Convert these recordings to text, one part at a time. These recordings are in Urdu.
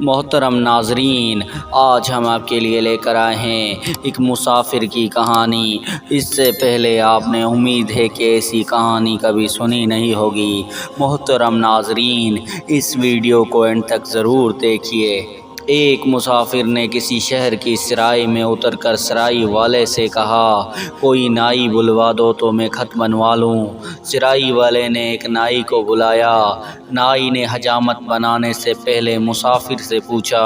محترم ناظرین، آج ہم آپ کے لیے لے کر آئے ہیں ایک مسافر کی کہانی۔ اس سے پہلے آپ نے امید ہے کہ ایسی کہانی کبھی سنی نہیں ہوگی۔ محترم ناظرین، اس ویڈیو کو اینڈ تک ضرور دیکھیے۔ ایک مسافر نے کسی شہر کی سرائی میں اتر کر سرائی والے سے کہا، کوئی نائی بلوا دو تو میں خط بنوا لوں۔ سرائی والے نے ایک نائی کو بلایا۔ نائی نے حجامت بنانے سے پہلے مسافر سے پوچھا،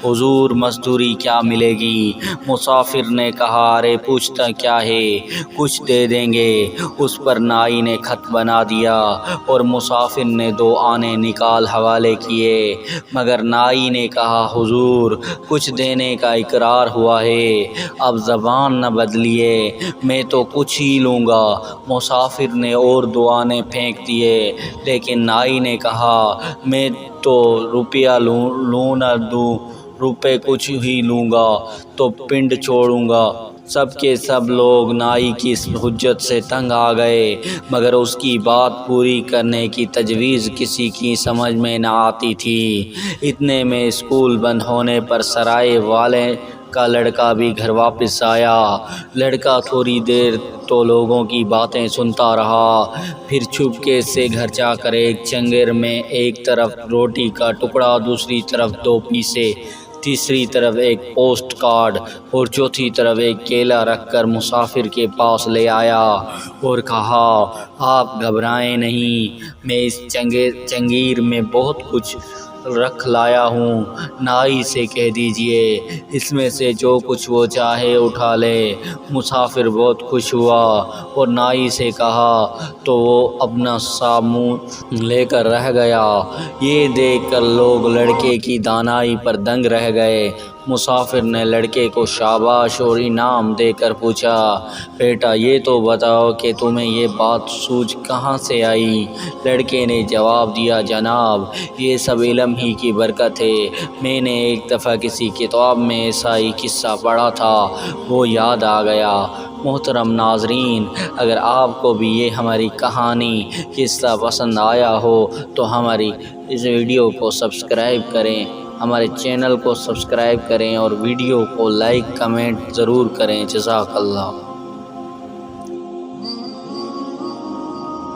حضور مزدوری کیا ملے گی؟ مسافر نے کہا، ارے پوچھتا کیا ہے، کچھ دے دیں گے۔ اس پر نائی نے خط بنا دیا اور مسافر نے 2 آنے نکال حوالے کیے، مگر نائی نے کہا، حضور کچھ دینے کا اقرار ہوا ہے، اب زبان نہ بدلیے، میں تو کچھ ہی لوں گا۔ مسافر نے اور 2 آنے پھینک دیے، لیکن نائی نے کہا، میں تو روپیہ لوں نہ دوں، روپے کچھ ہی لوں گا تو پنڈ چھوڑوں گا۔ سب کے سب لوگ نائی کی اس حجت سے تنگ آ گئے، مگر اس کی بات پوری کرنے کی تجویز کسی کی سمجھ میں نہ آتی تھی۔ اتنے میں اسکول بند ہونے پر سرائے والے کا لڑکا بھی گھر واپس آیا۔ لڑکا تھوڑی دیر تو لوگوں کی باتیں سنتا رہا، پھر چھپکے سے گھر جا کر ایک چنگیر میں ایک طرف روٹی کا ٹکڑا، دوسری طرف 2 پیسے، تیسری طرف ایک پوسٹ کارڈ اور چوتھی طرف ایک کیلا رکھ کر مسافر کے پاس لے آیا اور کہا، آپ گھبرائیں نہیں، میں اس چنگیر میں بہت کچھ رکھ لایا ہوں، نائی سے کہہ دیجئے اس میں سے جو کچھ وہ چاہے اٹھا لے۔ مسافر بہت خوش ہوا اور نائی سے کہا تو وہ اپنا سا منہ لے کر رہ گیا۔ یہ دیکھ کر لوگ لڑکے کی دانائی پر دنگ رہ گئے۔ مسافر نے لڑکے کو شاباش اور انعام دے کر پوچھا، بیٹا یہ تو بتاؤ کہ تمہیں یہ بات سوجھ کہاں سے آئی؟ لڑکے نے جواب دیا، جناب یہ سب علم ہی کی برکت ہے، میں نے ایک دفعہ کسی کتاب میں ایسا ہی قصہ پڑھا تھا، وہ یاد آ گیا۔ محترم ناظرین، اگر آپ کو بھی یہ ہماری کہانی قصہ پسند آیا ہو تو ہماری اس ویڈیو کو سبسکرائب کریں، ہمارے چینل کو سبسکرائب کریں اور ویڈیو کو لائک کمنٹ ضرور کریں۔ جزاک اللہ۔